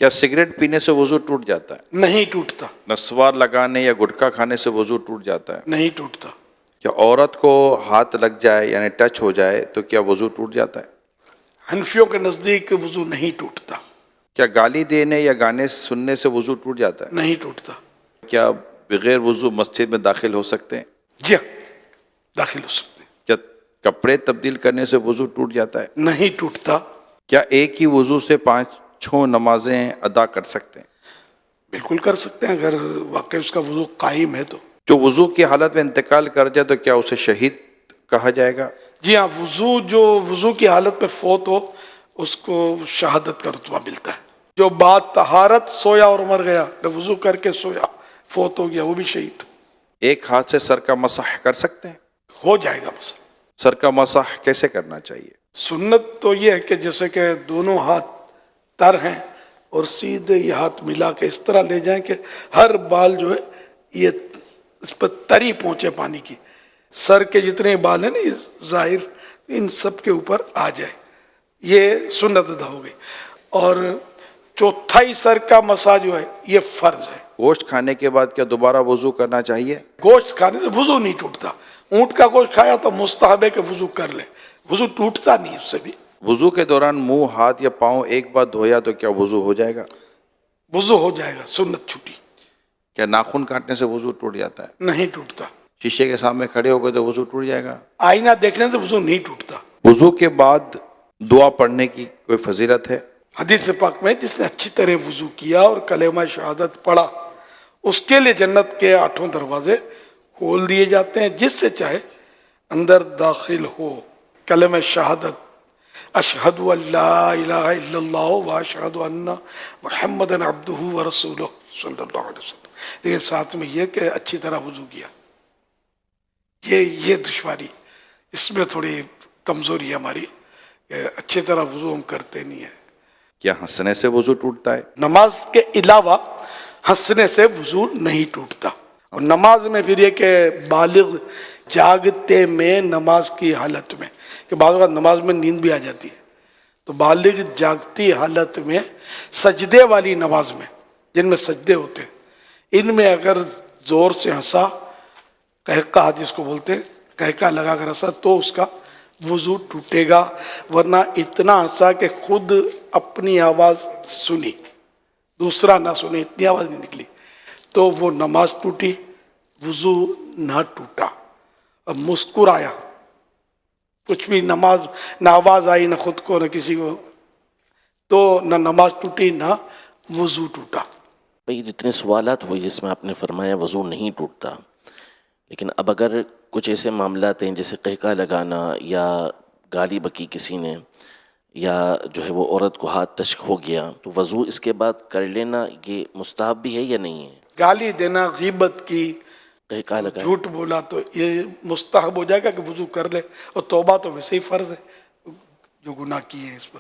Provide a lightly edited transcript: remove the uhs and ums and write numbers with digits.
کیا سگریٹ پینے سے وضو ٹوٹ جاتا ہے؟ نہیں ٹوٹتا، نسوار لگانے یا گٹکا کھانے سے وضو ٹوٹ جاتا ہے؟ نہیں ٹوٹتا۔ کیا عورت کو ہاتھ لگ جائے یعنی ٹچ ہو جائے تو کیا وضو ٹوٹ جاتا ہے؟ حنفیوں کے نزدیک وضو نہیں ٹوٹتا، کیا گالی دینے یا گانے سننے سے وضو ٹوٹ جاتا ہے؟ نہیں ٹوٹتا۔ کیا بغیر وضو مسجد میں داخل ہو سکتے ہیں؟ جی ہاں، داخل ہو سکتے ہیں، کیا کپڑے تبدیل کرنے سے وضو ٹوٹ جاتا ہے؟ نہیں ٹوٹتا۔ کیا ایک ہی وضو سے 5 نمازیں ادا کر سکتے ہیں؟ بالکل کر سکتے ہیں، اگر واقعی اس کا وضو قائم ہے تو۔ جو وضو کی حالت میں انتقال کر جائے تو کیا اسے شہید کہا جائے گا؟ جی ہاں، جو وضو کی حالت میں فوت ہو اس کو شہادت کا رتبہ ملتا ہے۔ جو بعد طہارت سویا اور مر گیا، وضو کر کے سویا فوت ہو گیا، وہ بھی شہید ایک ہاتھ سے سر کا مسح کر سکتے ہیں؟ ہو جائے گا۔ مثلا سر کا مسح کیسے کرنا چاہیے؟ سنت تو یہ ہے کہ جیسے کہ دونوں ہاتھ تر ہیں اور سیدھے یہ ہاتھ ملا کے اس طرح لے جائیں کہ ہر بال جو ہے یہ اس پر تری پہنچے پانی کی، سر کے جتنے بال ہیں نا یہ ظاہر ان سب کے اوپر آ جائے، یہ سنت ادا ہو گئی۔ اور چوتھائی سر کا مسا جو ہے یہ فرض ہے۔ گوشت کھانے کے بعد کیا دوبارہ وضو کرنا چاہیے؟ گوشت کھانے سے وضو نہیں ٹوٹتا، اونٹ کا گوشت کھایا تو مستحب ہے کہ وضو کر لے، وضو ٹوٹتا نہیں اس سے بھی۔ وضو کے دوران منہ، ہاتھ یا پاؤں ایک بار دھویا تو کیا وضو ہو جائے گا؟ وضو ہو جائے گا، سنت چھوٹی، کیا ناخن کاٹنے سے وضو ٹوٹ جاتا ہے؟ نہیں ٹوٹتا۔ شیشے کے سامنے کھڑے ہو گئے تو وضو ٹوٹ جائے گا؟ آئینہ دیکھنے سے وضو نہیں ٹوٹتا۔ وضو کے بعد دعا پڑھنے کی کوئی فضیلت ہے؟ حدیث پاک میں جس نے اچھی طرح وضو کیا اور کلمہ شہادت پڑھا اس کے لیے جنت کے 8 دروازے کھول دیے جاتے ہیں، جس سے چاہے اندر داخل ہو۔ کلمہ شہادت اشہد ان لا الہ الا اللہ و اشہد ان محمد عبدہ و رسولہ صلی اللہ علیہ وسلم، لیکن ساتھ میں یہ کہ اچھی طرح وضو کیا۔ یہ دشواری، اس میں تھوڑی کمزوری ہے ہماری کہ اچھی طرح وضو ہم کرتے نہیں ہیں۔ کیا ہنسنے سے وضو ٹوٹتا ہے؟ نماز کے علاوہ ہنسنے سے وضو نہیں ٹوٹتا۔ اور نماز میں پھر یہ کہ بالغ جاگتے میں نماز کی حالت میں، کہ بعض اوقات نماز میں نیند بھی آ جاتی ہے، تو بالغ جاگتی حالت میں سجدے والی نماز میں جن میں سجدے ہوتے ہیں، ان میں اگر زور سے ہنسا، قہقہ جس کو بولتے ہیں، قہقہ لگا کر ہنسا تو اس کا وضو ٹوٹے گا، ورنہ اتنا ہنسا کہ خود اپنی آواز سنی، دوسرا نہ سنے، اتنی آواز نہیں نکلی، تو وہ نماز ٹوٹی، وضو نہ ٹوٹا۔ اب مسکرایا، کچھ بھی نماز نہ آواز آئی، نہ خود کو نہ کسی کو، تو نہ نماز ٹوٹی نہ وضو ٹوٹا۔ بھئی جتنے سوالات ہوئے جس میں آپ نے فرمایا وضو نہیں ٹوٹتا، لیکن اب اگر کچھ ایسے معاملات ہیں جیسے قہقہ لگانا یا گالی بکی کسی نے، یا جو ہے وہ عورت کو ہاتھ ٹچ ہو گیا، تو وضو اس کے بعد کر لینا یہ مستحب بھی ہے یا نہیں ہے؟ گالی دینا، غیبت کی، قہقہ لگا، جھوٹ بولا تو یہ مستحب ہو جائے گا کہ وضو کر لے، اور توبہ تو ویسے ہی فرض ہے جو گناہ کیے ہیں اس پر۔